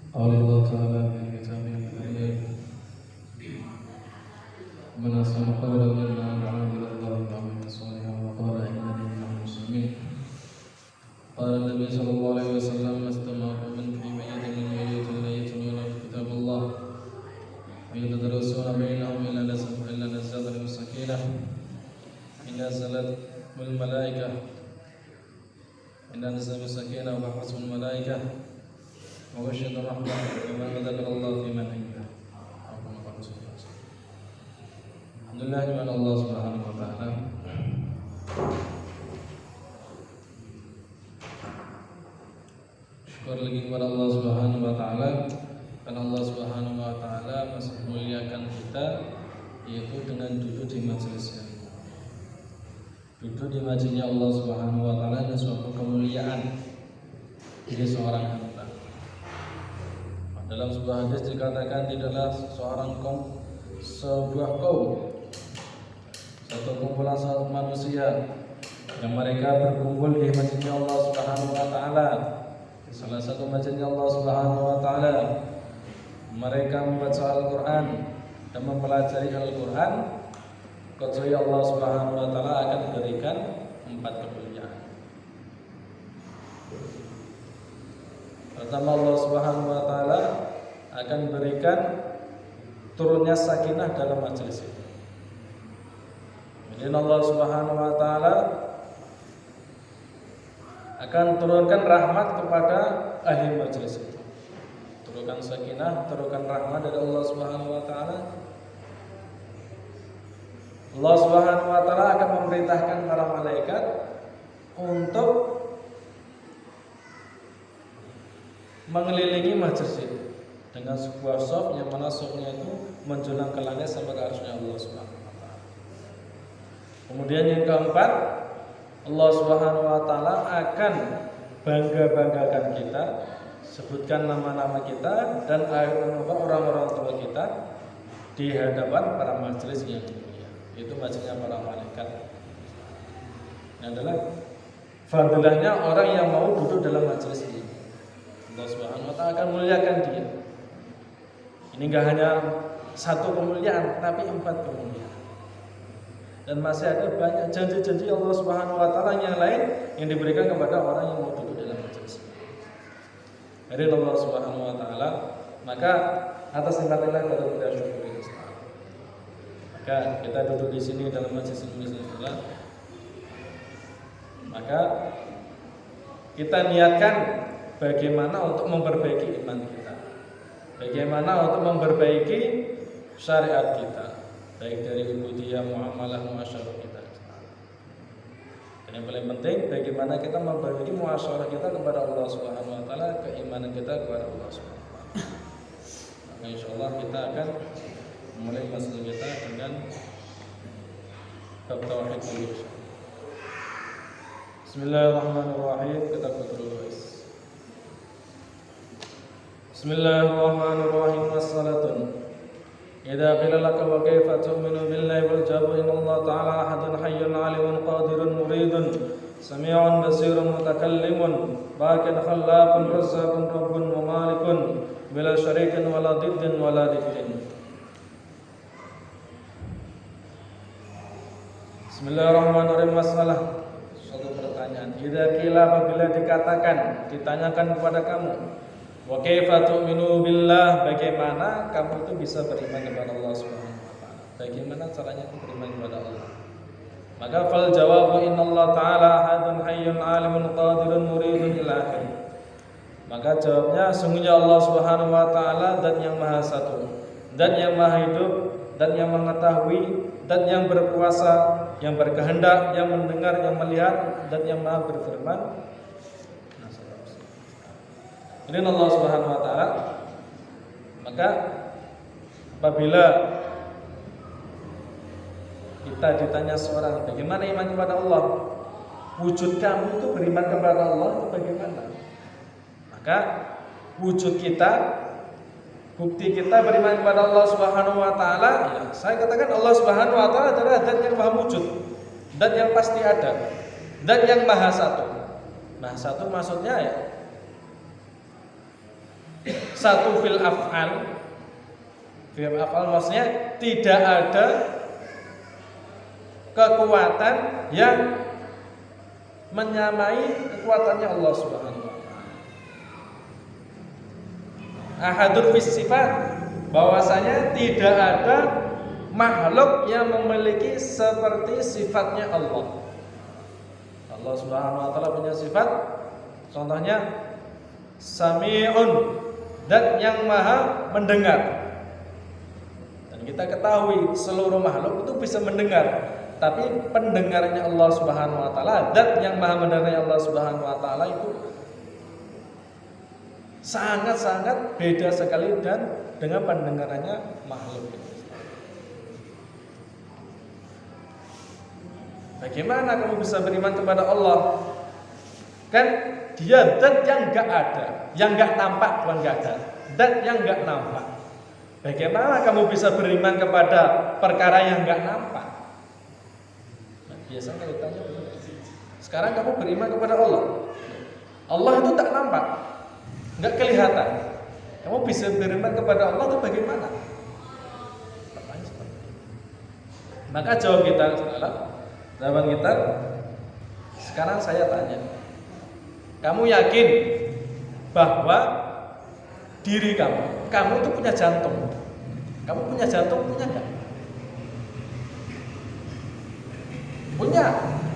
قال الله تعالى في كتابه الكريم من أحسن قولا ممن دعا إلى الله وعمل صالحا وقال إنني من المسلمين. قال النبي صلى الله عليه وسلم ما استمع من في بيت من بيوت الله يتلون كتاب الله ويتدرسون بينهم إلا نزلت السكينة إلا نزلت الملائكة إلا نزلت السكينة وحفظهم الملائكة وغشيت الرحمة وما ذكر الله في من عنده. Alhamdulillah kepada Allah Subhanahu wa taala. Syukur lagi kepada Allah Subhanahu wa taala karena Allah Subhanahu wa taala masih memuliakan kita yaitu dengan duduk di majelisnya. Duduk di majelisnya Allah Subhanahu wa taala adalah suatu kemuliaan bagi seorang hamba. Dalam sebuah hadis dikatakan tidaklah sebuah kaum satu kumpulan manusia yang mereka berkumpul di masjidnya Allah Subhanahu wa taala. Salah satu masjidnya Allah Subhanahu wa taala, mereka membaca Al-Qur'an dan mempelajari Al-Qur'an, kecuali Allah Subhanahu wa taala akan berikan 4 kemuliaan. Pertama, Allah Subhanahu wa taala akan berikan turunnya sakinah dalam majelis itu. Dan Allah Subhanahu wa taala akan turunkan rahmat kepada ahli majelis itu. Turunkan sakinah, turunkan rahmat dari Allah Subhanahu wa taala. Allah Subhanahu wa taala akan memerintahkan para malaikat untuk mengelilingi majelis itu dengan sebuah shaf yang mana shafnya itu menjulang ke langit sampai ke arsy Allah Subhanahu wa taala. Kemudian yang keempat, Allah Subhanahu wa taala akan bangga-banggakan kita, sebutkan nama-nama kita dan orang-orang tua kita di hadapan para majelis yang mulia. Itu majelisnya para malaikat. Ini adalah fadilahnya orang yang mau duduk dalam majelis ini. Allah Subhanahu wa taala akan muliakan dia. Ini enggak hanya satu kemuliaan, tapi 4 kemuliaan. Dan masih ada banyak janji-janji Allah Subhanahu wa taala yang lain yang diberikan kepada orang yang mau duduk dalam majelis. Dari Allah Subhanahu wa taala, maka atas nikmat-nikmat kita bersyukur. Maka kita duduk di sini dalam majelis ini adalah maka kita niatkan bagaimana untuk memperbaiki iman kita. Bagaimana untuk memperbaiki syariat kita, baik dari ubudiyah, muamalah, muasyarah kita. Dan yang paling penting bagaimana kita memperbaiki muasyarah kita kepada Allah Subhanahu wa taala, keimanan kita kepada Allah Subhanahu wa taala. Maka insyaallah kita akan memulai masalah kita dengan bab tauhid dulu. Bismillahirrahmanirrahim. Kita berdoa. Bismillahirrahmanirrahim. Wassalatun إذا قيل لك وكيف تؤمن بالله والجواب إن الله تعالى أحد حي عليم قادر مريد سميع بصير متكلم باق خلاق رزاق رب ومالك بلا شريك ولا ضد ولا ند. Bismillahirrahmanirrahim. Masalah suatu pertanyaan. Idza qila, apabila dikatakan, ditanyakan kepada kamu, wa kaifa tu'minu billah, bagaimana kamu itu bisa beriman kepada Allah Subhanahu wa taala? Bagaimana caranya beriman kepada Allah? Maka fal jawabu innallaha ta'ala ahadun hayyun 'alimun qadirun muridun ila akhir. Maka jawabnya sungguhnya Allah Subhanahu wa taala dan yang maha satu, dan yang maha hidup, dan yang mengetahui, dan yang berkuasa, yang berkehendak, yang mendengar, yang melihat, dan yang maha berfirman. Ini Allah Subhanahu wa taala. Maka apabila kita ditanya seorang bagaimana iman kepada Allah, wujud kamu itu beriman kepada Allah itu bagaimana? Maka wujud kita, bukti kita beriman kepada Allah Subhanahu wa taala, ya, saya katakan Allah Subhanahu wa taala adalah zat yang maha wujud, zat yang pasti ada, zat yang maha satu. Maha satu maksudnya ya satu fil af'al. Fil af'al maksudnya tidak ada kekuatan yang menyamai kekuatannya Allah Subhanahu wa taala. Ahadun fis sifat, bahwasanya tidak ada makhluk yang memiliki seperti sifatnya Allah. Allah Subhanahu wa taala punya sifat, contohnya Sami'un, dan yang maha mendengar. Dan kita ketahui seluruh makhluk itu bisa mendengar, tapi pendengarannya Allah Subhanahu wa taala, zat yang maha mendengarnya Allah Subhanahu wa taala itu sangat-sangat beda sekali dan dengan pendengarannya makhluk. Bagaimana kamu bisa beriman kepada Allah? Kan dia zat yang enggak ada, yang enggak nampak, bukan enggak ada, zat yang enggak nampak. Bagaimana kamu bisa beriman kepada perkara yang enggak nampak? Nah, biasanya kalau ditanya, sekarang kamu beriman kepada Allah. Allah itu tak nampak, enggak kelihatan. Kamu bisa beriman kepada Allah itu bagaimana? Maka jawab kita adalah, jawaban kita, sekarang saya tanya, kamu yakin bahwa diri kamu itu punya jantung? Kamu punya jantung, punya enggak? Punya.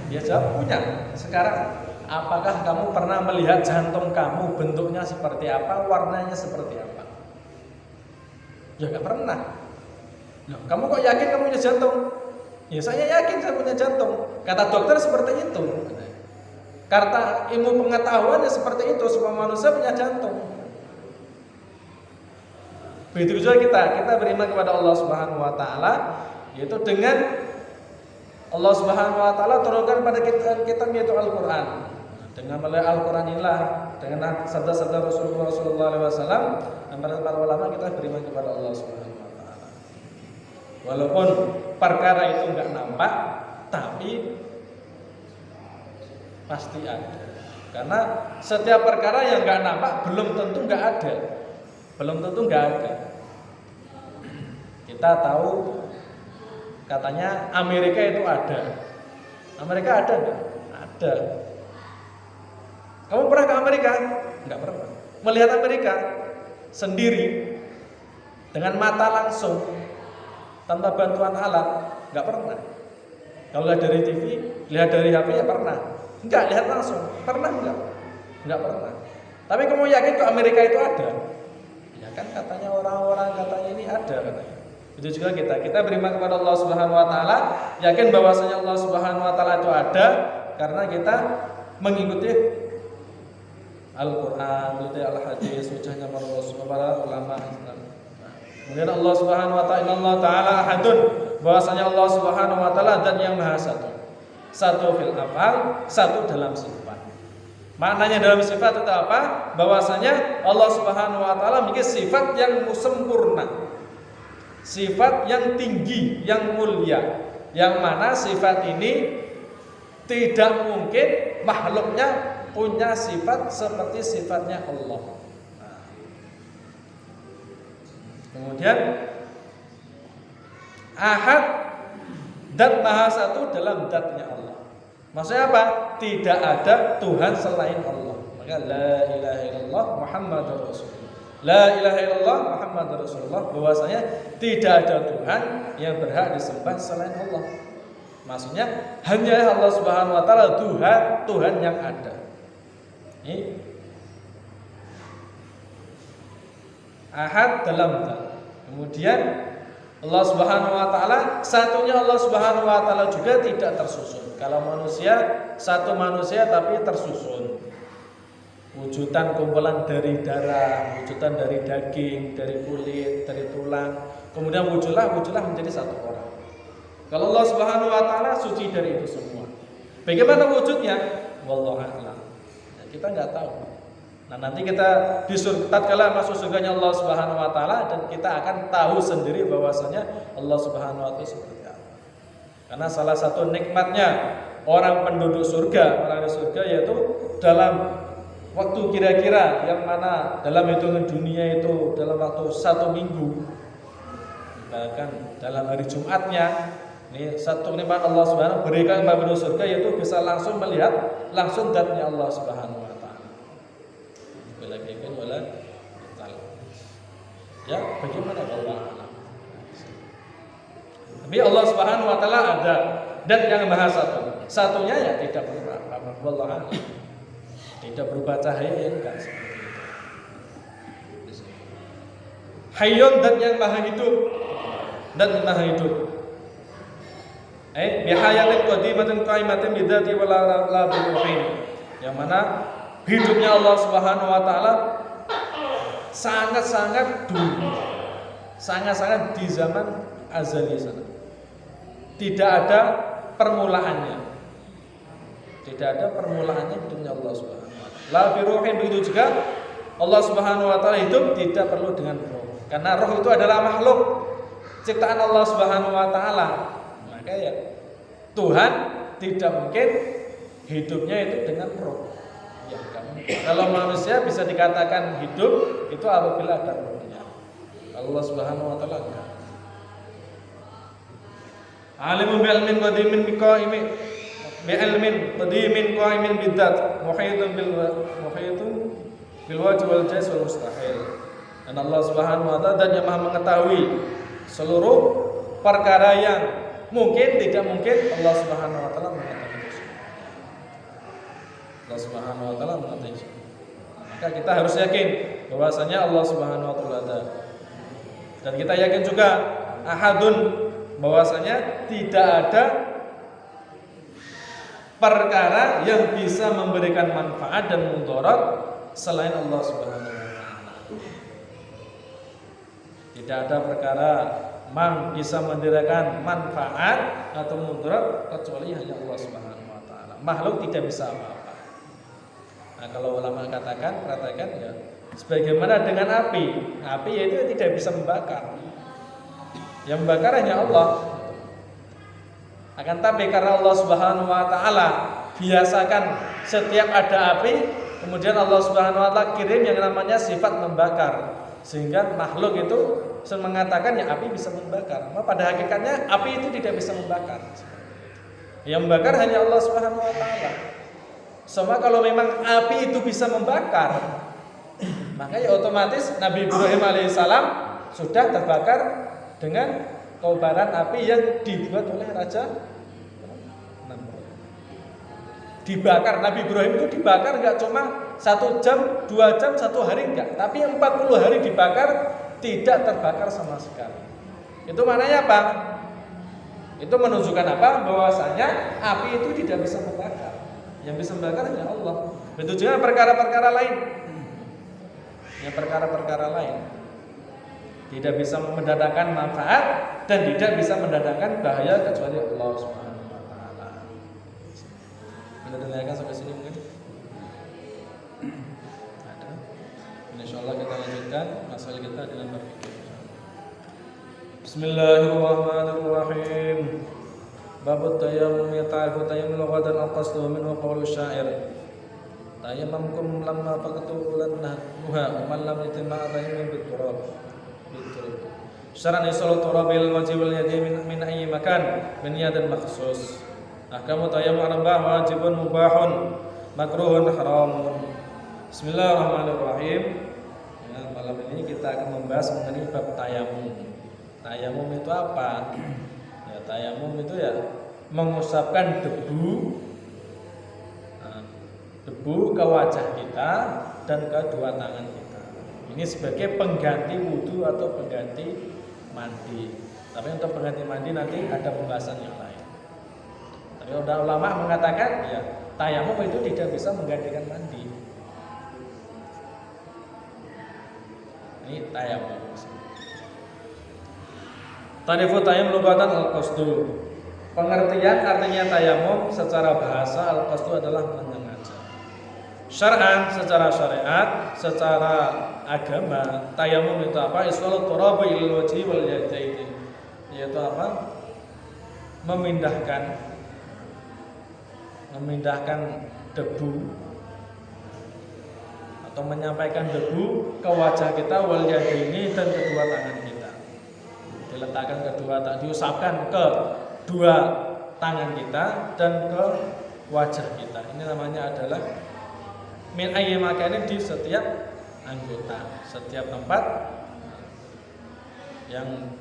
Dia jawab punya. Sekarang, apakah kamu pernah melihat jantung kamu bentuknya seperti apa, warnanya seperti apa? Ya enggak pernah. Loh, kamu kok yakin kamu punya jantung? Ya saya yakin saya punya jantung. Kata dokter seperti itu. Karena ilmu pengetahuannya seperti itu, semua manusia punya jantung. Begitu juga kita beriman kepada Allah Subhanahu wa taala, yaitu dengan Allah Subhanahu wa taala turunkan pada kita yaitu Al-Qur'an. Dengan melalui Al-Qur'an inilah, dengan sabda-sabda Rasulullah SAW dan para ulama, kita beriman kepada Allah Subhanahu wa taala. Walaupun perkara itu enggak nampak, tapi pasti ada. Karena setiap perkara yang enggak nampak belum tentu enggak ada. Belum tentu enggak ada. Kita tahu katanya Amerika itu ada. Amerika ada enggak? Ada. Kamu pernah ke Amerika? Enggak pernah. Melihat Amerika sendiri dengan mata langsung tanpa bantuan alat, enggak pernah. Kalau lihat dari TV, lihat dari HP ya pernah. Enggak, lihat langsung. Pernah enggak? Enggak pernah. Tapi kamu yakin kok Amerika itu ada? Ya kan katanya orang-orang katanya ini ada katanya. Itu juga kita beriman kepada Allah Subhanahu wa taala, yakin bahwasanya Allah Subhanahu wa taala itu ada karena kita mengikuti Al-Qur'an, mengikuti Al-Hadis, hujahnya para ulama Islam. Kemudian Allah Subhanahu wa taala, Allah taala ahadun, bahwasanya Allah Subhanahu wa taala zat yang maha satu. Satu fil af'al, satu dalam sifat. Maknanya dalam sifat itu apa? Bahwasanya Allah Subhanahu wa taala memiliki sifat yang sempurna. Sifat yang tinggi, yang mulia. Yang mana sifat ini tidak mungkin makhluknya punya sifat seperti sifatnya Allah. Nah. Kemudian Ahad, zat maha satu dalam zatnya Allah. Maksudnya apa? Tidak ada Tuhan selain Allah. Maka la ilaha illallah Muhammadur Rasulullah. La ilaha illallah Muhammadur Rasulullah, bahwasanya tidak ada Tuhan yang berhak disembah selain Allah. Maksudnya hanya Allah Subhanahu wa taala Tuhan yang ada. Ini Ahad dalam zat. Kemudian Allah Subhanahu wa taala, satunya Allah Subhanahu wa taala juga tidak tersusun. Kalau manusia, satu manusia tapi tersusun. Wujudan kumpulan dari darah, wujudan dari daging, dari kulit, dari tulang. Kemudian wujudlah menjadi satu orang. Kalau Allah Subhanahu wa taala suci dari itu semua. Bagaimana wujudnya? Wallahu a'lam. Nah, kita enggak tahu. Nah, nanti kita tatkala masuk surganya Allah Subhanahu wa taala, dan kita akan tahu sendiri bahwasanya Allah Subhanahu wa taala seperti apa. Karena salah satu nikmatnya orang penduduk surga, yaitu dalam waktu kira-kira yang mana dalam hitungan dunia itu dalam waktu 1 minggu, bahkan dalam hari Jumatnya, ini satu nikmat Allah Subhanahu berikan kepada penduduk surga, yaitu bisa langsung melihat langsung zatnya Allah Subhanahu wa taala. Bila kaitan wala tal. Ya, bagaimana Allah alam. Tapi Allah Subhanahu wa taala ada dan yang maha satu. Satunya ya tidak berubah. Wallahu a'lam. Tidak berubah cahaya ya enggak seperti itu. Hayyun dan yang maha hidup. Dan maha hidup. Bihayatin qadimatin qaimatin bidzati wa la biruhin. Yang mana hidupnya Allah Subhanahu wa taala sangat-sangat dulu. Sangat-sangat di zaman azali sana. Tidak ada permulaannya. Tidak ada permulaannya hidupnya Allah Subhanahu wa taala. La biruhin, begitu juga Allah Subhanahu wa taala hidup tidak perlu dengan roh. Karena roh itu adalah makhluk ciptaan Allah Subhanahu wa taala. Maka ya Tuhan tidak mungkin hidupnya itu dengan roh. Ya, kalau manusia bisa dikatakan hidup itu apabila ada rohnya. Allah Subhanahu wa taala enggak. Alimun bi'ilmin qadimin biqaimin bi'ilmin qadimin qaimin bidzat muhitun bil wajib wal jaz wal mustahil. Dan Allah Subhanahu wa taala dan yang Maha mengetahui seluruh perkara yang mungkin tidak mungkin. Allah Subhanahu wa taala mengetahui itu. Allah Subhanahu wa taala mengetahui itu. Maka kita harus yakin bahwasanya Allah Subhanahu wa taala ada. Dan kita yakin juga ahadun, bahwasanya tidak ada perkara yang bisa memberikan manfaat dan mudarat selain Allah Subhanahu wa taala. Tidak ada perkara yang bisa memberikan manfaat atau mudarat kecuali hanya Allah Subhanahu wa taala. Makhluk tidak bisa apa-apa. Nah, kalau ulama katakan, ya, sebagaimana dengan api. Api itu tidak bisa membakar. Yang membakar hanya Allah. Akan tapi karena Allah Subhanahu wa taala biasakan setiap ada api, kemudian Allah Subhanahu wa taala kirim yang namanya sifat membakar. Sehingga makhluk itu mengatakan ya api bisa membakar. Nah, pada hakikatnya api itu tidak bisa membakar. Yang membakar hanya Allah Subhanahu wa taala. Sama kalau memang api itu bisa membakar, maka ya otomatis Nabi Ibrahim alaihissalam sudah terbakar dengan kobaran api yang dibuat oleh Raja Namrud. Dibakar, Nabi Ibrahim itu dibakar enggak cuma 1 jam, 2 jam, 1 hari enggak, tapi 40 hari dibakar tidak terbakar sama sekali. Itu maknanya apa? Itu menunjukkan apa? Bahwasanya api itu tidak bisa membakar. Yang bisa membakar hanya Allah. Begitu juga perkara-perkara lain. Yang perkara-perkara lain tidak bisa mendatangkan manfaat dan tidak bisa mendatangkan bahaya kecuali Allah Subhanahu wa taala. Anda dengarkan sampai sini mungkin? Ada. Insyaallah kita lanjutkan masalah kita dengan berpikir. Bismillahirrahmanirrahim. Bab tayammum ta'rifu tayammum lughatan al-qasdu minhu qawlu syair. Tayammumkum lamma faqatu lanna wa man lam yatimma tayammum biturab. Syaran isul turabil wajib wal yadi min ayyi makan min yadin makhsus. Ahkamu tayammum arba'ah wajibun mubahun makruhun haramun. Bismillahirrahmanirrahim. Ya, malam ini kita akan membahas mengenai bab tayammum. Tayammum itu apa? Ya, tayammum itu ya mengusapkan debu ke wajah kita dan ke dua tangan kita. Ini sebagai pengganti wudu atau pengganti mandi. Tapi untuk pengganti mandi nanti ada pembahasan yang lain. Tapi ulama mengatakan ya tayammum itu tidak bisa menggantikan mandi. Ini tayammum. Ta'rifu tayammum lughatan al-qasdu. Pengertian artinya tayammum secara bahasa al-qasdu adalah menyengaja. Syar'an secara syariat, secara agama, tayammum itu apa? Iswalu turabi ilal wajhi wal yadaini. Yaitu apa? Memindahkan atau menyampaikan debu ke wajah kita, wal yadaini, dan kedua tangan kita. Diletakkan diusapkan ke dua tangan kita dan ke wajah kita. Ini namanya adalah min ayyi makanin, di setiap anggota, setiap tempat yang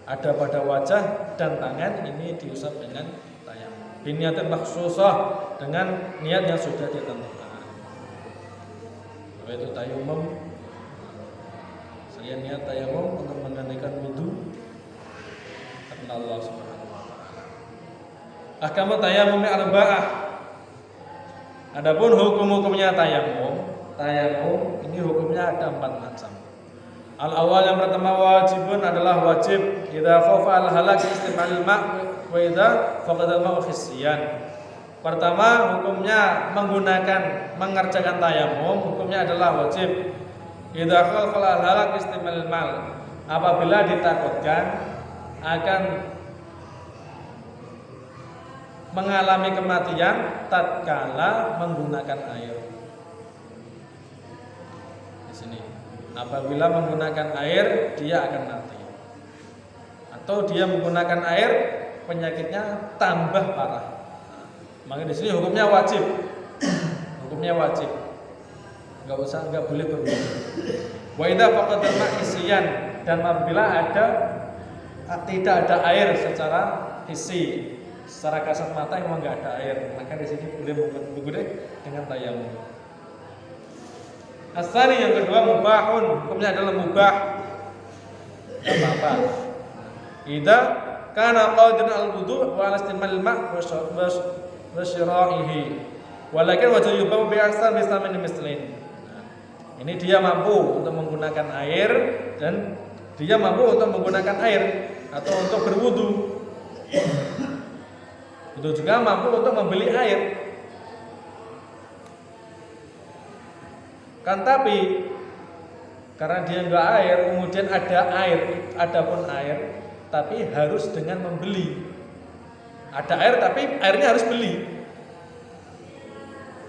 ada pada wajah dan tangan ini diusap dengan tayamum. Biniyatin makhsusah, dengan niat yang sudah ditentukan. Yaitu tayamum. Saya niat tayamum untuk menggantikan wudu karena Allah Subhanahu wa taala. Ahkamu tayamum arba'ah. Adapun hukum-hukumnya tayamum ini hukumnya ada 4 macam. Al-awwal, yang pertama, wajibun adalah wajib idza khafa al-halak istimalil ma' wa idza faqadal ma' khisiyan. Pertama, hukumnya mengerjakan tayamum, hukumnya adalah wajib idza khafa al-halak istimalil ma', apabila ditakutkan akan mengalami kematian tatkala menggunakan air. Di sini, apabila menggunakan air dia akan mati, atau dia menggunakan air penyakitnya tambah parah. Maka di sini hukumnya wajib, nggak boleh berwudu. Wa idza faqadal ma'isiyan, dan apabila tidak ada air secara hissi, secara kasat mata memang nggak ada air, maka di sini boleh berwudu dengan tayamum. Asani, yang kedua, mubahun, hukumnya adalah mubah, apa-apa. Idza kana qadiran al-wudu' wa al-istimal ma' wa syira'ihi, walakin wajib yubah bi aksar bisamin mislin. Ini dia mampu untuk menggunakan air, dan dia mampu untuk menggunakan air atau untuk berwudu. Itu juga mampu untuk membeli air. Kan tapi karena dia enggak air, kemudian adapun air, tapi harus dengan membeli. Ada air tapi airnya harus beli.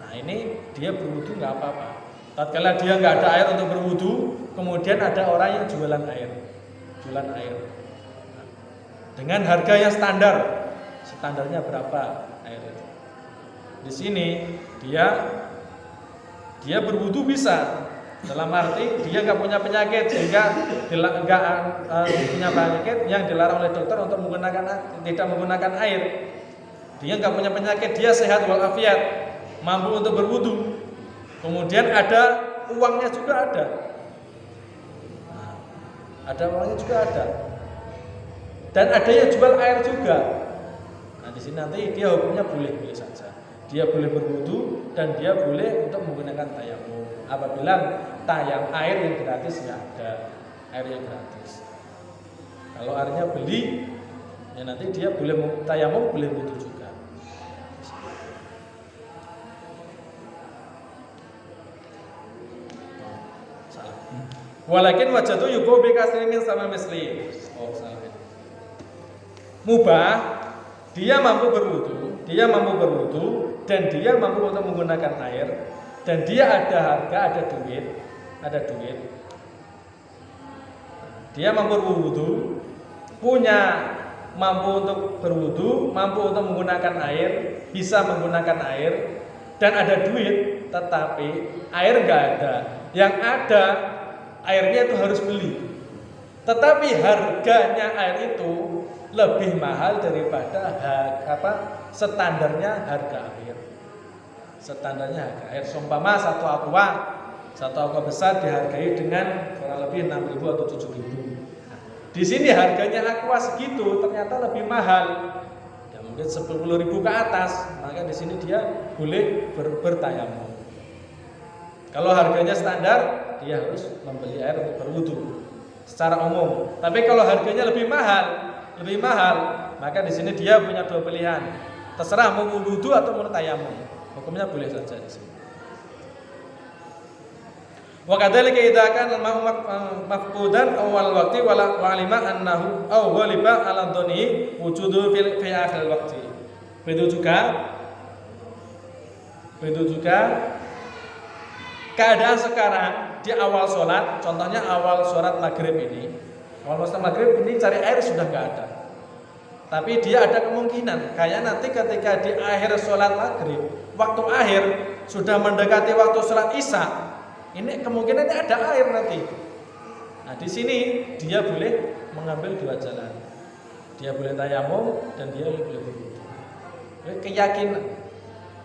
Nah, ini dia berwudu enggak apa-apa. Tatkala dia enggak ada air untuk berwudu, kemudian ada orang yang jualan air. Dengan harga yang standar. Standarnya berapa air itu? Di sini dia berwudu bisa, dalam arti dia nggak punya penyakit sehingga nggak punya penyakit yang dilarang oleh dokter untuk tidak menggunakan air. Dia nggak punya penyakit, dia sehat walafiat, mampu untuk berwudu. Kemudian ada uangnya juga ada. Ada uangnya juga ada. Dan ada yang jual air juga. Nah, di sini nanti dia hukumnya boleh saja. Dia boleh berwudu dan dia boleh untuk menggunakan tayamum. Apabila air yang gratis nggak ada, air yang gratis. Kalau airnya beli, ya nanti dia boleh tayamum, boleh wudu juga. Salah. Walakin wajatu yubu bi kasrin min sama misli. Oh, salah. Mubah, dia mampu berwudu, dan dia mampu untuk menggunakan air, dan dia ada harga, ada duit. Dia mampu berwudu, mampu untuk berwudu, mampu untuk menggunakan air, bisa menggunakan air, dan ada duit, tetapi air nggak ada. Yang ada airnya itu harus beli. Tetapi harganya air itu lebih mahal daripada standarnya harga air. Standarnya harga air, seumpama satu aqua besar dihargai dengan kurang lebih 6.000 atau 7.000. Di sini harganya aqua segitu ternyata lebih mahal. Ya mungkin 10.000 ke atas, maka di sini dia boleh bertayamum. Kalau harganya standar, dia harus membeli air untuk berwudu secara umum. Tapi kalau harganya lebih mahal, maka di sini dia punya dua pilihan. Terserah mau wudu atau mau tayamum. Hukumnya boleh saja di sini. Wa kadzalika idza kana al-ma'u mafqudan awal waqti wa alima annahu aw ghaliba ala dhani wujudu fi akhir waqti. Begitu juga keadaan sekarang di awal sholat, contohnya awal sholat maghrib ini, awal sholat maghrib ini cari air sudah nggak ada. Tapi dia ada kemungkinan, kayak nanti ketika di akhir sholat maghrib, waktu akhir sudah mendekati waktu sholat isya, ini kemungkinannya ada air nanti. Nah di sini dia boleh mengambil dua jalan, dia boleh tayamum dan dia boleh berwudu. Keyakinan,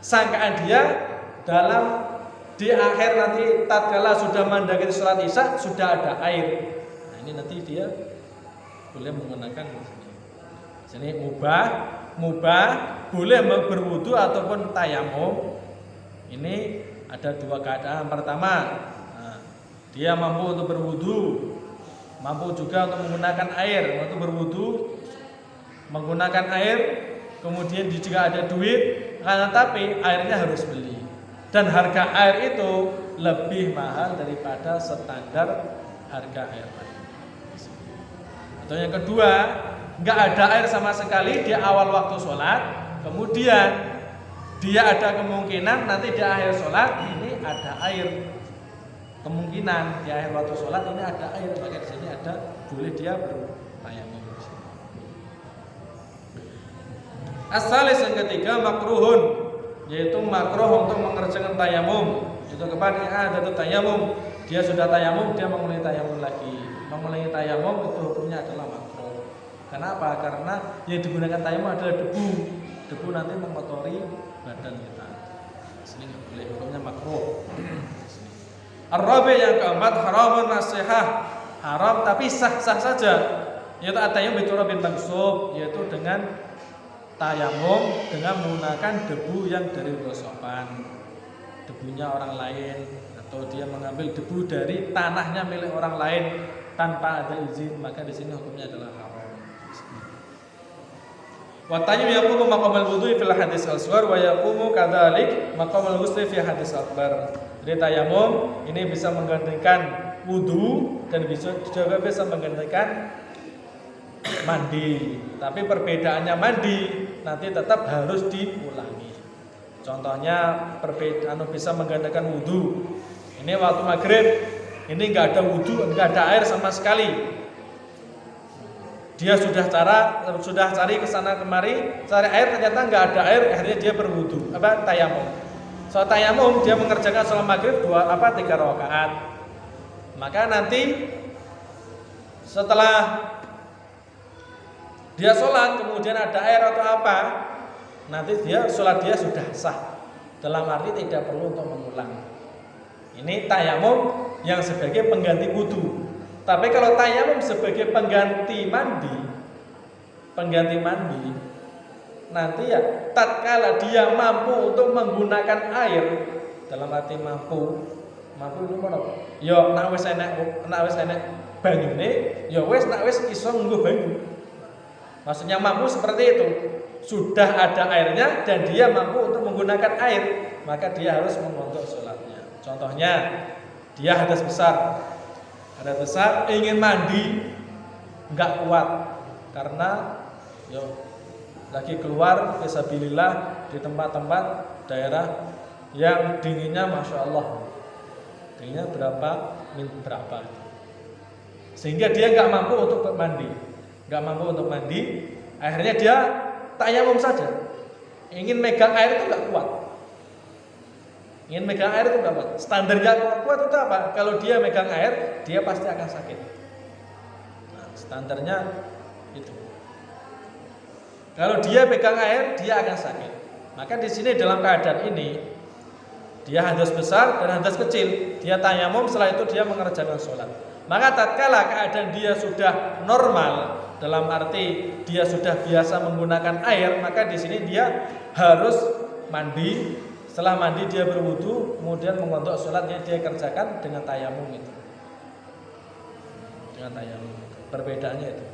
sangkaan dia dalam di akhir nanti tatkala sudah mendekati sholat isya sudah ada air. Nah ini nanti dia boleh menggunakan sini mubah boleh berwudu ataupun tayamum. Ini ada dua keadaan. Pertama, dia mampu untuk berwudu, mampu juga untuk menggunakan air untuk berwudu, menggunakan air. Kemudian juga ada duit, tapi airnya harus beli. Dan harga air itu lebih mahal daripada standar harga air. Atau yang kedua, nggak ada air sama sekali di awal waktu sholat, kemudian dia ada kemungkinan nanti di akhir sholat ini ada air. Kemungkinan di akhir waktu sholat ini ada air, maka di sini ada boleh dia bertayamum. Asalis yang ketiga makruhun, yaitu makruh untuk mengerjakan tayamum. Itu kepada ada tayamum, dia sudah tayamum, dia mengulangi tayamum lagi. Mengulangi tayamum itu hukumnya adalah makruh. Kenapa? Karena yang digunakan tayamum adalah debu. Debu nanti mengotori badan kita. Sini nggak boleh, hukumnya makruh. Ar-rabi yang keempat haramun nasihah, haram tapi sah-sah saja. Yaitu atayamum biturabin mansub, yaitu dengan tayamum dengan menggunakan debu yang dari gosokan, debunya orang lain, atau dia mengambil debu dari tanahnya milik orang lain tanpa ada izin, maka di sini hukumnya adalah haram. Wa tayyib yaqumu maqamal wudhu fil hadis al-asghar wa yaqumu kadzalik maqamal ghusli fi hadis akbar. Jadi tayamum ini bisa menggantikan wudu dan juga bisa menggantikan mandi. Tapi perbedaannya mandi nanti tetap harus diulangi. Contohnya perbedaan bisa menggantikan wudu. Ini waktu maghrib, ini nggak ada wudu, nggak ada air sama sekali. Dia sudah cari ke sana kemari, cari air ternyata nggak ada air, akhirnya dia berwudu, tayamum. Soal tayamum dia mengerjakan sholat maghrib 3 rakaat. Maka nanti setelah dia sholat kemudian ada air atau apa, nanti sholat dia sudah sah. Dalam arti tidak perlu untuk mengulang. Ini tayamum yang sebagai pengganti wudu. Tapi kalau tayamum sebagai pengganti mandi, nanti ya tatkala dia mampu untuk menggunakan air, dalam arti mampu itu apa? Ya nek wis enek banyune, ya wis nek wis iso nganggo banyu. Maksudnya mampu seperti itu. Sudah ada airnya dan dia mampu untuk menggunakan air, maka dia harus mengontrol sholatnya. Contohnya, dia hadas besar ingin mandi, nggak kuat karena lagi keluar fisabilillah di tempat-tempat daerah yang dinginnya masya Allah, dinginnya berapa, sehingga dia nggak mampu untuk mandi, akhirnya dia tayamum saja. Ingin megang air itu nggak kuat. Standarnya kuat itu apa? Kalau dia megang air, dia pasti akan sakit. Nah, standarnya itu. Kalau dia pegang air, dia akan sakit. Maka di sini dalam keadaan ini, dia hadas besar dan hadas kecil. Dia tayamum, setelah itu dia mengerjakan sholat. Maka tatkala keadaan dia sudah normal, dalam arti dia sudah biasa menggunakan air, maka di sini dia harus mandi. Setelah mandi dia berwudu, kemudian mengontrol sholatnya dia kerjakan dengan tayamum itu. Perbedaannya itu.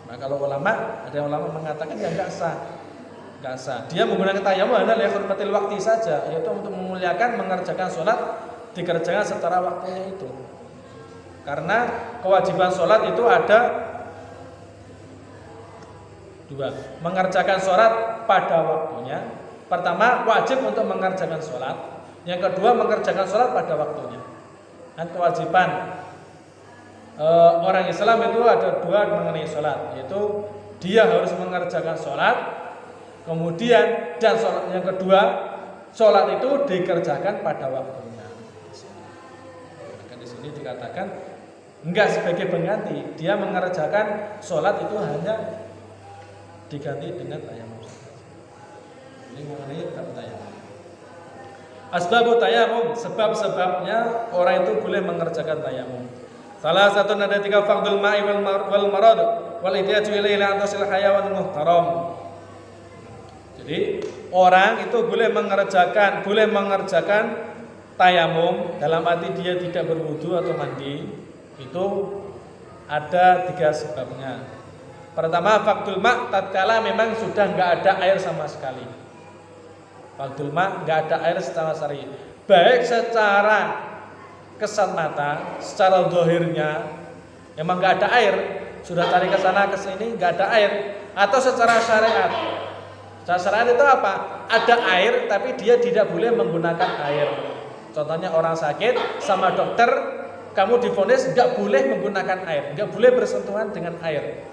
Nah kalau ada ulama mengatakan ya nggak sah. Dia menggunakan tayamum adalah lihurmatil waqti saja, yaitu untuk memuliakan mengerjakan sholat dikerjakan secara waktunya itu. Karena kewajiban sholat itu ada 2. Mengerjakan sholat pada waktunya. Pertama, wajib untuk mengerjakan sholat. Yang kedua, mengerjakan sholat pada waktunya. Dan kewajiban orang Islam itu ada dua mengenai sholat, yaitu dia harus mengerjakan sholat, kemudian dan sholat yang kedua, sholat itu dikerjakan pada waktunya. Maka di sini dikatakan enggak sebagai pengganti, dia mengerjakan sholat itu hanya diganti dengan tayamum. Ini mengenai tayamum. Asbabu tayamum, sebab-sebabnya orang itu boleh mengerjakan tayamum. Salah satu ada 3 fardul ma'i wal marad wal ihtiyaju ilaihi antasil hayawan muhtaram. Jadi orang itu boleh mengerjakan tayamum dalam arti dia tidak berwudu atau mandi. Itu ada 3 sebabnya. Pertama, fardul ma' tatkala memang sudah enggak ada air sama sekali. Fardul ma' enggak ada air secara syar'i. Baik secara kesat mata, secara zahirnya memang enggak ada air, sudah cari ke sana ke sini enggak ada air, atau secara syariat. Secara syariat itu apa? Ada air tapi dia tidak boleh menggunakan air. Contohnya orang sakit sama dokter, kamu divonis enggak boleh menggunakan air, enggak boleh bersentuhan dengan air.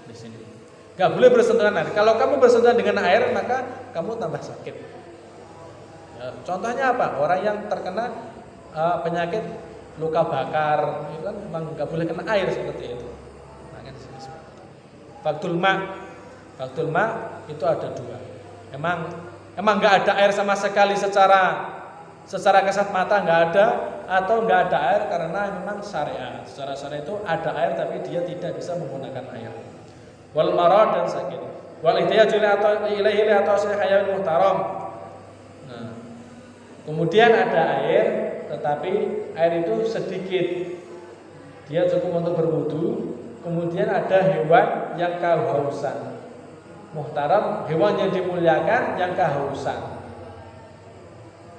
Di sini. Enggak boleh bersentuhan air. Kalau kamu bersentuhan dengan air, maka kamu tambah sakit. Ya, contohnya apa? Orang yang terkena penyakit luka bakar, itu kan memang nggak boleh kena air seperti itu. Makanya di sini fardul ma itu ada 2. Emang nggak ada air sama sekali secara kasat mata nggak ada, atau nggak ada air karena memang syariat. Secara syariat itu ada air tapi dia tidak bisa menggunakan air. Wal marad dan sakit. Wal ihtiyaju ilaihi atau hayawan muhtaram. Nah, kemudian ada air tetapi air itu sedikit, dia cukup untuk berwudu. Kemudian ada hewan yang kehausan. Muhtaram, hewan yang dimuliakan yang kehausan.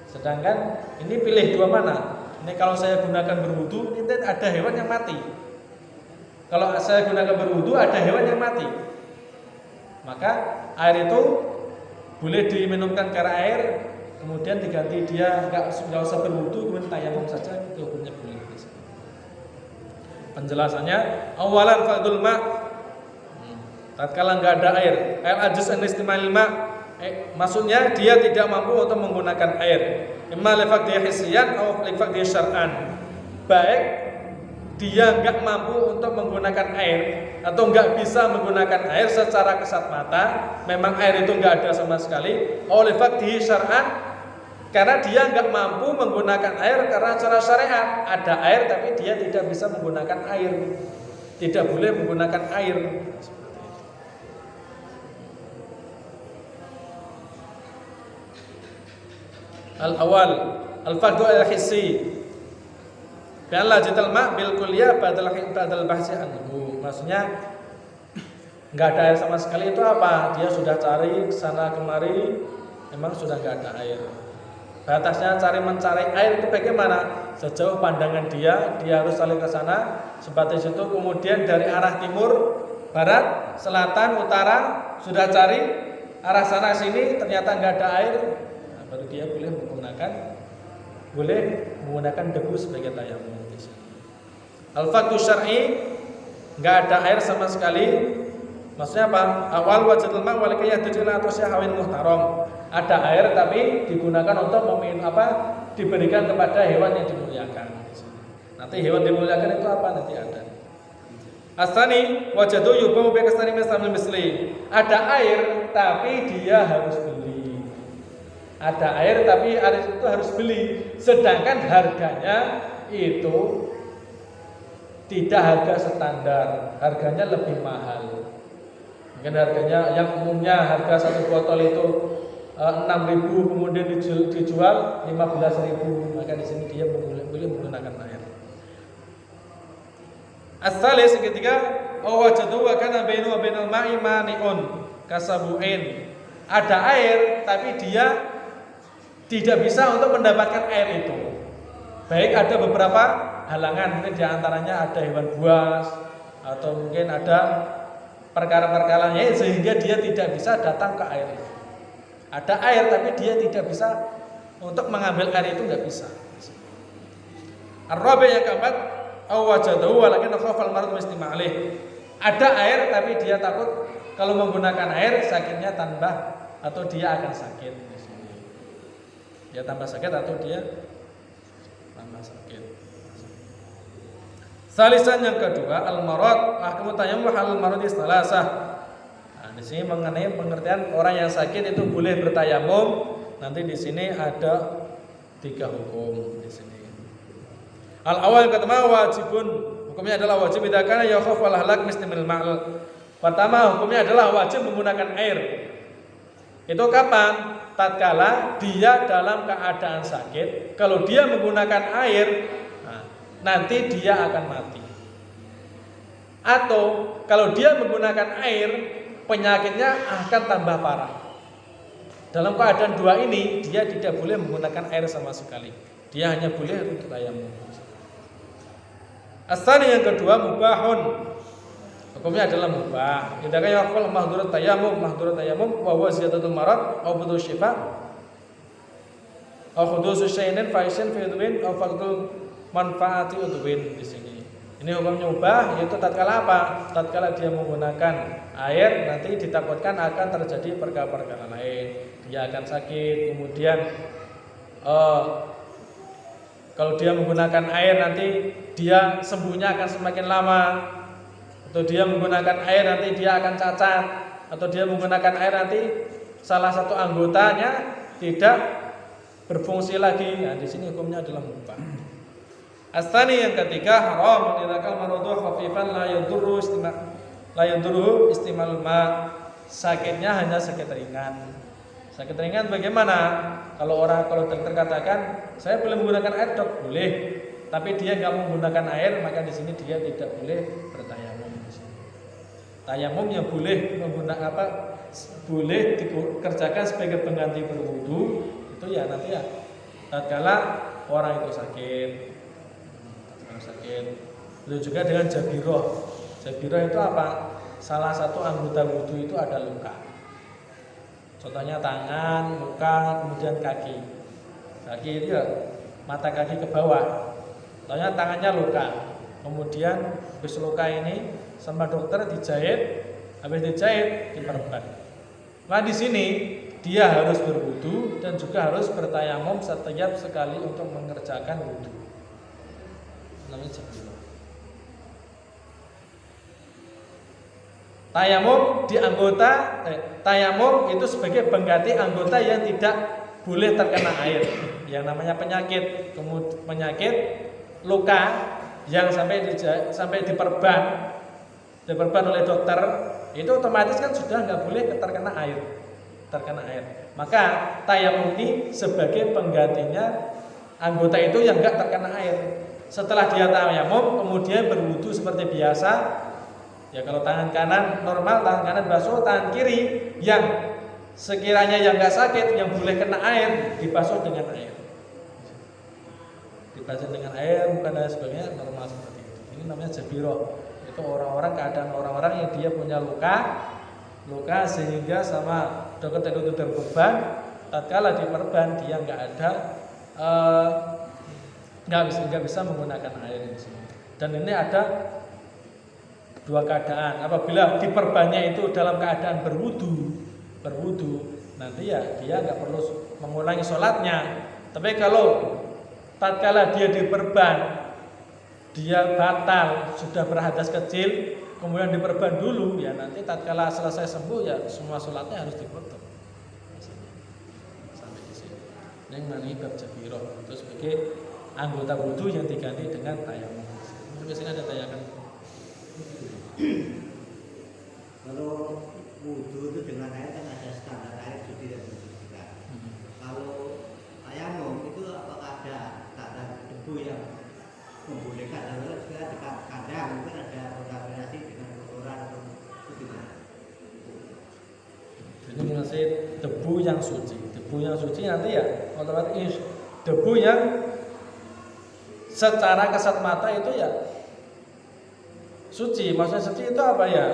Sedangkan ini pilih 2 mana? Ini kalau saya gunakan berwudu, ini ada hewan yang mati. Kalau saya gunakan berwudu, ada hewan yang mati. Maka air itu boleh diminumkan karena air, kemudian diganti dia enggak usah berwudu, kemudian tayamum saja, itu hukumnya boleh. Penjelasannya, awalan fardul ma' tatkala enggak ada air, ajiz an istimal ma', maksudnya dia tidak mampu untuk menggunakan air. Imma li faqdi hissiyan atau li faqdi syar'an. Baik dia enggak mampu untuk menggunakan air atau enggak bisa menggunakan air secara kasat mata, memang air itu enggak ada sama sekali, oleh faqdi syar'an, karena dia enggak mampu menggunakan air karena cara syariat ada air tapi dia tidak bisa menggunakan air, tidak boleh menggunakan air. Al-awwal al-fardhu al-hissi bi'alla jital ma' bil kulliyah badal bahsi anhu. Maksudnya enggak ada air sama sekali itu apa? Dia sudah cari kesana kemari, memang sudah enggak ada air. Batasnya mencari air itu bagaimana? Sejauh pandangan dia harus saling ke sana, sebatas itu. Kemudian dari arah timur, barat, selatan, utara sudah cari arah sana sini, ternyata enggak ada air, nah, baru dia boleh menggunakan debu sebagai tayamum. Al-fardhu syar'i, enggak ada air sama sekali. Maksudnya apa? Awal wajadul ma' wal qiyadatu ila hawin muhtaram. Ada air tapi digunakan untuk diberikan kepada hewan yang dimuliakan. Nanti hewan dimuliakan itu apa? Nanti ada. Asani wajadu yubahu bi kasani misli. Ada air tapi dia harus beli. Ada air tapi air itu harus beli. Sedangkan harganya itu tidak harga standar, harganya lebih mahal. Mungkin harganya yang umumnya harga satu botol itu 6.000, kemudian dijual 15.000, maka di sini dia boleh menggunakan air. As-salis ketiga, wajadu wa kana bainu wa bainal ma'i mani'un kasabu'in. Ada air tapi dia tidak bisa untuk mendapatkan air itu. Baik ada beberapa halangan, mungkin diantaranya ada hewan buas atau mungkin ada perkara-perkaranya sehingga dia tidak bisa datang ke air. Ada air tapi dia tidak bisa untuk mengambil air itu nggak bisa. Ar-rabi' yang keempat, aw wajadahu walakin khafal marad mustima alaih. Ada air tapi dia takut kalau menggunakan air sakitnya tambah atau dia akan sakit. Dia tambah sakit atau dia tambah sakit. Salisan yang kedua, al-marad, ahkamu tayammum hal marad istalasah. Nah, di sini mengenai pengertian orang yang sakit itu boleh bertayamum. Nanti di sini ada 3 hukum di sini. Al-awal yang pertama wajibun, hukumnya adalah wajib idza kana yakhaf wal halak mistimil ma'al. Pertama hukumnya adalah wajib menggunakan air. Itu kapan? Tatkala dia dalam keadaan sakit. Kalau dia menggunakan air, nanti dia akan mati. Atau kalau dia menggunakan air, penyakitnya akan tambah parah. Dalam keadaan dua ini, dia tidak boleh menggunakan air sama sekali. Dia hanya boleh untuk tayamum. Asal yang kedua mubahun. Hukumnya adalah mubah. Idza kana yaqul mahdhurat tayamum wa huwa ziyadatul marad aw budu syifa aw khudusu syai'in fa'isin fi udwin aw faqdul manfaati udwin di sini. Ini hukumnya mubah, yaitu tatkala apa? Tatkala dia menggunakan air nanti ditakutkan akan terjadi perkara-perkara lain. Dia akan sakit, kemudian kalau dia menggunakan air nanti dia sembuhnya akan semakin lama. Atau dia menggunakan air nanti dia akan cacat, atau dia menggunakan air nanti salah satu anggotanya tidak berfungsi lagi. Nah, di sini hukumnya adalah mubah. Asani yang ketiga haram idza maradu khafifan la yadurru istimal ma. Sakitnya hanya sakit ringan. Sakit ringan bagaimana? Kalau dokter katakan saya boleh menggunakan air, dok, boleh. Tapi dia nggak menggunakan air, maka di sini dia tidak boleh bertayamum. Tayamum yang boleh menggunakan boleh dikerjakan sebagai pengganti berwudu itu ya nanti ya tatkala orang itu sakit. Itu juga dengan jabiroh. Jabiroh itu apa? Salah satu anggota wudu itu ada luka. Contohnya tangan, muka, kemudian kaki. Kaki itu ya mata kaki ke bawah. Contohnya tangannya luka. Kemudian habis luka ini sama dokter dijahit, habis dijahit diperban. Nah di sini dia harus berwudu dan juga harus bertayamum setiap sekali untuk mengerjakan wudu. Namanya jabiroh. Tayamum di tayamum itu sebagai pengganti anggota yang tidak boleh terkena air. Yang namanya penyakit luka yang sampai diperban oleh dokter, itu otomatis kan sudah nggak boleh terkena air. Maka tayamum ini sebagai penggantinya anggota itu yang nggak terkena air. Setelah dia tayamum kemudian berwudu seperti biasa. Ya kalau tangan kanan normal, tangan kanan basuh, tangan kiri yang sekiranya yang nggak sakit, yang boleh kena air dibasuh dengan air. Dibasuh dengan air, bukan dan sebagainya, normal seperti itu. Ini namanya jabiroh. Itu keadaan orang-orang yang dia punya luka sehingga sama dokter itu berbeban, tatkala diperban dia nggak bisa menggunakan air di sini. Dan ini ada dua keadaan. Apabila diperbannya itu dalam keadaan berwudu, nanti ya dia nggak perlu mengulangi sholatnya. Tapi kalau tatkala dia diperban, dia batal, sudah berhadas kecil, kemudian diperban dulu, ya nanti tatkala selesai sembuh ya semua sholatnya harus dipotong. Sampai di sini. Yang namanya bab jabiroh itu sebagai anggota wudu yang diganti dengan tayamum. Sampai sini ada tayangan. Kalau wudu itu dengan air kan ada standar air suci dan tidak. Kalau tayamum itu apakah ada standar debu yang membolehkan? Kalau kadang mungkin ada kontaminasi dengan kotoran atau tidak. Ini mengenai debu yang suci. Debu yang suci nanti ya otomatis debu yang secara kasat mata itu ya suci. Maksudnya suci itu apa ya?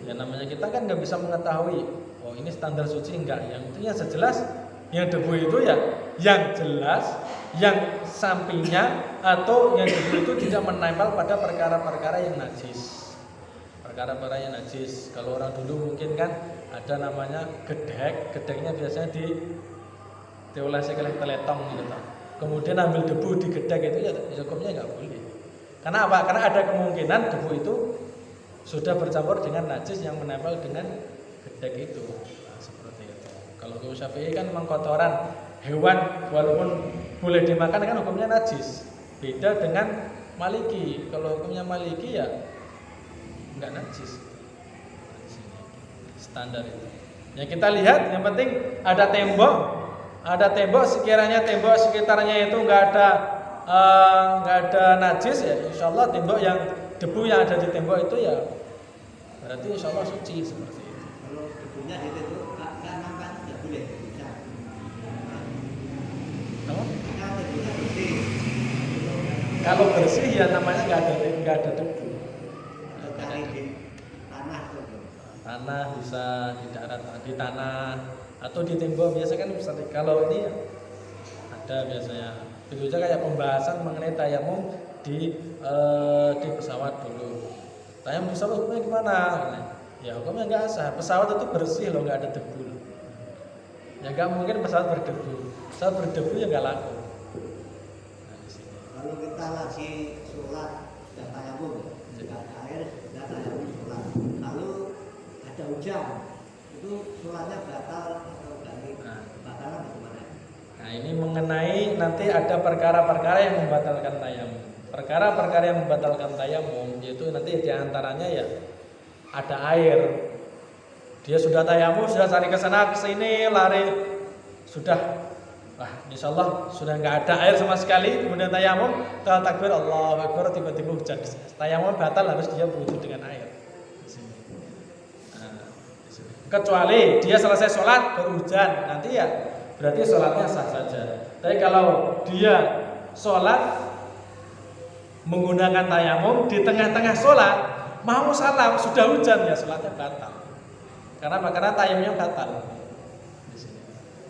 Ya namanya kita kan nggak bisa mengetahui. Oh ini standar suci enggak? Yang itu ya sejelas Yang debu itu ya yang jelas, yang sampingnya atau yang debu itu tidak menempel pada perkara-perkara yang najis. Perkara-perkara yang najis. Kalau orang dulu mungkin kan ada namanya gedek, gedeknya biasanya diolesi oleh teletong gitu. Kemudian ambil debu di gedek itu ya hukumnya nggak boleh. Karena apa? Karena ada kemungkinan debu itu sudah bercampur dengan najis yang menempel dengan gedek itu. Nah, seperti itu. Kalau Imam Syafi'i kan memang kotoran hewan walaupun boleh dimakan kan hukumnya najis. Beda dengan Maliki. Kalau hukumnya Maliki ya enggak najis. Standar itu. Yang kita lihat yang penting ada tembok sekiranya tembok sekitarnya itu enggak ada najis ya insyaallah tembok yang debu yang ada di tembok itu ya berarti insyaallah suci seperti itu. Kalau debunya di situ kan nampak tidak boleh bisa. Kalau debunya bersih. Kalau bersih ya namanya nggak ada debu. Cari di tanah tuh. Tanah bisa di tanah atau di tembok biasa kan bisa. Kalau ini ya, ada biasanya. Itu aja kayak pembahasan mengenai tayamum di pesawat dulu. Tayamum pesawat hukumnya gimana? Ya hukumnya nggak sah. Pesawat itu bersih loh, nggak ada debu. Ya nggak mungkin pesawat berdebu. Pesawat berdebu ya nggak laku. Kalau kita lagi sholat sudah tayamum, sudah ada air, sudah tayamum sholat. Lalu ada hujan, itu sholatnya batal atau ganti? Batalan bagaimana? Nah ini mengenai nanti ada perkara-perkara yang membatalkan tayamum. Perkara-perkara yang membatalkan tayamum yaitu nanti diantaranya ya ada air. Dia sudah tayamum, sudah cari ke sana ke sini, lari, sudah. Wah, insyaallah sudah nggak ada air sama sekali. Kemudian tayamum, takbir Allahu Akbar, tiba-tiba hujan. Tayamum batal, harus dia berwudu dengan air. Nah, kecuali dia selesai sholat baru hujan, nanti ya berarti sholatnya sah saja. Tapi kalau dia sholat menggunakan tayamum di tengah-tengah sholat mau salam sudah hujan ya sholatnya batal. Karena tayamumnya batal.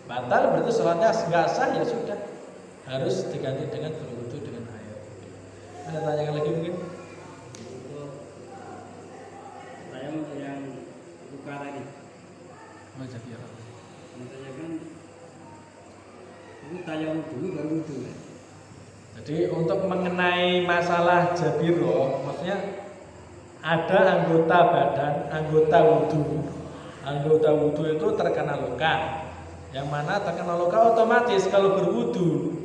Batal berarti sholatnya nggak sah ya sudah harus diganti dengan berwudu dengan air. Ada tanyakan lagi mungkin? Untuk tayamum yang luka tadi. Macam kira. Menanyakan ini tayamum dulu baru wudu ya. Jadi untuk mengenai masalah jabiro, maksudnya ada anggota badan, anggota wudu itu terkena luka. Yang mana terkena luka otomatis kalau berwudu,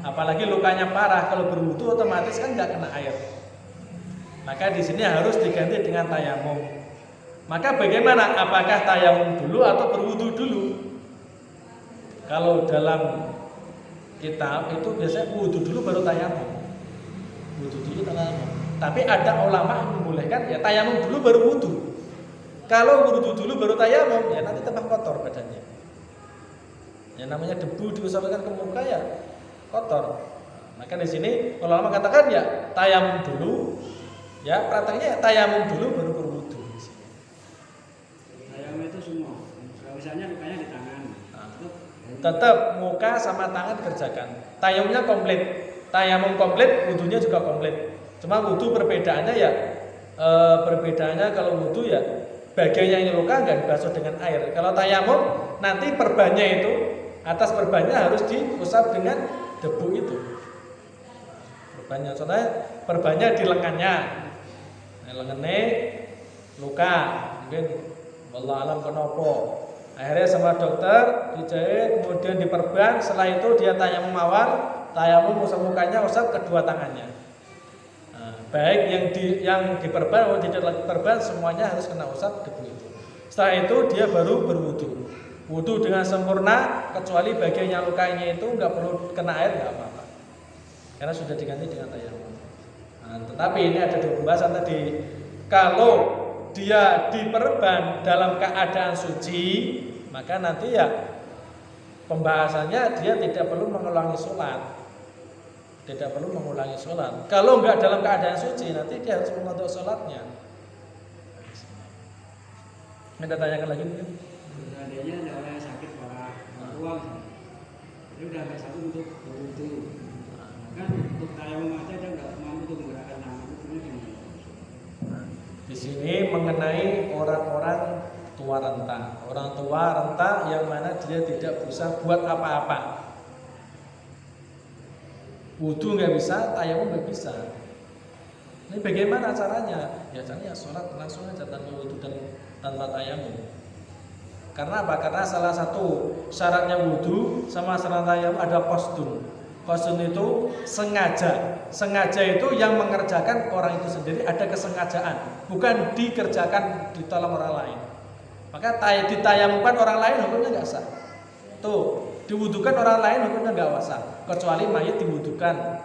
apalagi lukanya parah, kalau berwudu otomatis kan nggak kena air. Maka di sini harus diganti dengan tayamum. Maka bagaimana? Apakah tayamum dulu atau berwudu dulu? Kalau dalam kitab itu biasanya wudu dulu baru tayamum. Wudu dulu tayamum. Tapi ada ulama yang membolehkan ya tayamum dulu baru wudu. Kalau wudu dulu baru tayamum ya nanti tambah kotor badannya. Yang namanya debu diusapkan ke muka ya kotor. Maka di sini ulama katakan ya tayamum dulu, ya prakteknya tayamum dulu baru berwudu. Tayamum itu semua. Kalau misalnya lukanya di tangan, Tetap muka sama tangan dikerjakan. Tayamumnya komplit, tayamum komplit, wudunya juga komplit. Cuma wudu perbedaannya ya perbedaannya kalau wudu ya bagian yang luka nggak dibasuh dengan air. Kalau tayamum nanti perbannya itu atas perbannya harus diusap dengan debu itu. Perbannya, soalnya perbannya di lengannya, lengannya luka, mungkin wallah alam kenapa. Akhirnya sama dokter dijahit, kemudian diperban. Setelah itu dia tayamum awal, tayamum usap mukanya, usap kedua tangannya. Nah, baik yang diperban maupun tidak diperban semuanya harus kena usap debu itu. Setelah itu dia baru berwudu. Wudu dengan sempurna kecuali bagian yang lukanya itu nggak perlu kena air nggak apa-apa. Karena sudah diganti dengan tayamum. Nah, tetapi ini ada dua pembahasan tadi. Kalau dia diperban dalam keadaan suci, maka nanti ya pembahasannya dia tidak perlu mengulangi sholat. Tidak perlu mengulangi sholat. Kalau nggak dalam keadaan suci, nanti dia harus mengulangi sholatnya. Kita tanyakan lagi mungkin. seandainya ada orang yang sakit parah, uang Dia udah ada satu untuk berwudu. Kan untuk tayamum aja dia nggak mampu untuk menggerakkan tangan itu gimana? Di sini mengenai orang-orang tua renta, orang tua renta yang mana dia tidak bisa buat apa-apa. Wudu nggak bisa, tayamum nggak bisa. Ini bagaimana caranya? Ya caranya sholat langsung aja tanpa wudu dan tanpa tayamum. Karena apa? Karena salah satu syaratnya wudu sama syarat tayamum ada qasdun. Qasdun itu sengaja. Sengaja itu yang mengerjakan orang itu sendiri, ada kesengajaan, bukan dikerjakan ditolong orang lain. Maka ditayamumkan orang lain hukumnya nggak sah. Tuh, diwudukan orang lain hukumnya nggak sah, kecuali mayat diwudukan.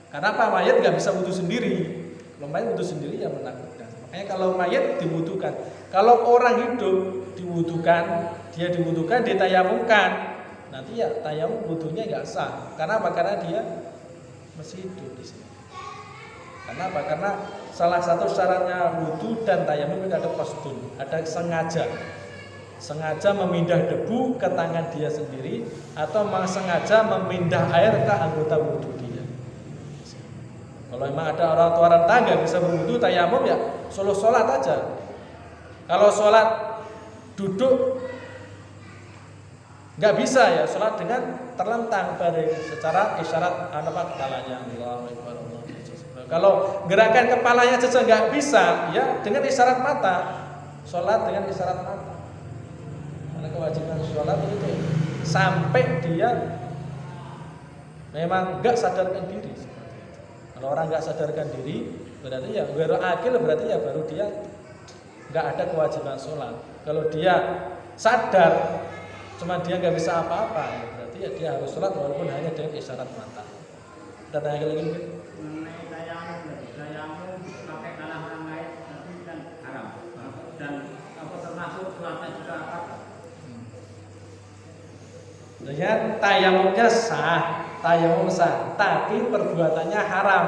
Karena apa? Mayat nggak bisa wudu sendiri. Kalau mayat wudu sendiri ya menakutkan. Makanya kalau mayat diwudukan. Kalau orang hidup diwudukan, dia diwudukan, ditayamumkan, nanti ya tayamum wudunya nggak sah. Karena apa? Karena dia masih hidup di sini. Karena apa? Karena salah satu syaratnya wudu dan tayamum itu ada qasdun, ada sengaja memindah debu ke tangan dia sendiri atau sengaja memindah air ke anggota wudu dia. Kalau memang ada orang tua renta nggak bisa berwudu, tayamum ya solo sholat aja. Kalau sholat duduk nggak bisa ya sholat dengan terlentang baring secara isyarat kepalanya. Kalau gerakan kepalanya saja nggak bisa ya dengan isyarat mata, sholat dengan isyarat mata. Karena kewajiban sholat itu sampai dia memang nggak sadarkan diri. Kalau orang nggak sadarkan diri berarti ya baru akil, berarti ya baru dia nggak ada kewajiban sholat. Kalau dia sadar cuma dia nggak bisa apa-apa ya berarti ya dia harus sholat walaupun hanya dengan isyarat mata. Kita tanya lagi mengenai tayamum pakai tanah orang lain tapi kan haram dan apa termasuk sholatnya juga apa? Dengan tayamumnya sah, tayamum sah, tapi perbuatannya haram.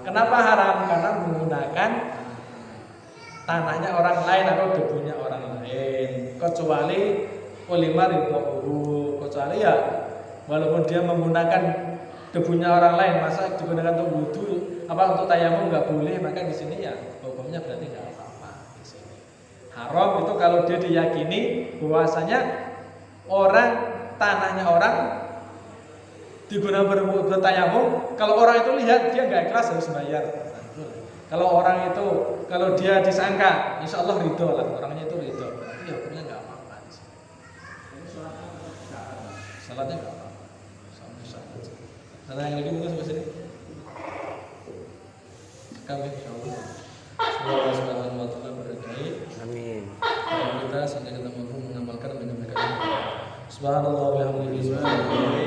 Kenapa haram? Karena menggunakan tanahnya orang lain atau debunya orang lain. Kecuali ulima ridho, kecuali ya walaupun dia menggunakan debunya orang lain, masa digunakan untuk wudu, apa untuk tayamum nggak boleh, maka di sini ya hukumnya berarti nggak apa-apa. Di sini haram itu kalau dia diyakini bahwasanya orang tanahnya orang digunakan bertayamum, kalau orang itu lihat dia nggak ikhlas harus bayar. Kalau orang itu kalau dia disangka, insya Allah ridho lah, orangnya itu ridho, berarti ya hukumnya nggak apa-apa. Salatnya nggak apa-apa. Ada yang lagi mungkin sampai sini? Kami insyaallah. Semoga Allah Subhanahu wa taala berkahi. Amin. Kita sehingga kita mampu mengamalkan dan menyampaikan. Subhanallah wa bihamdihi subhanallah.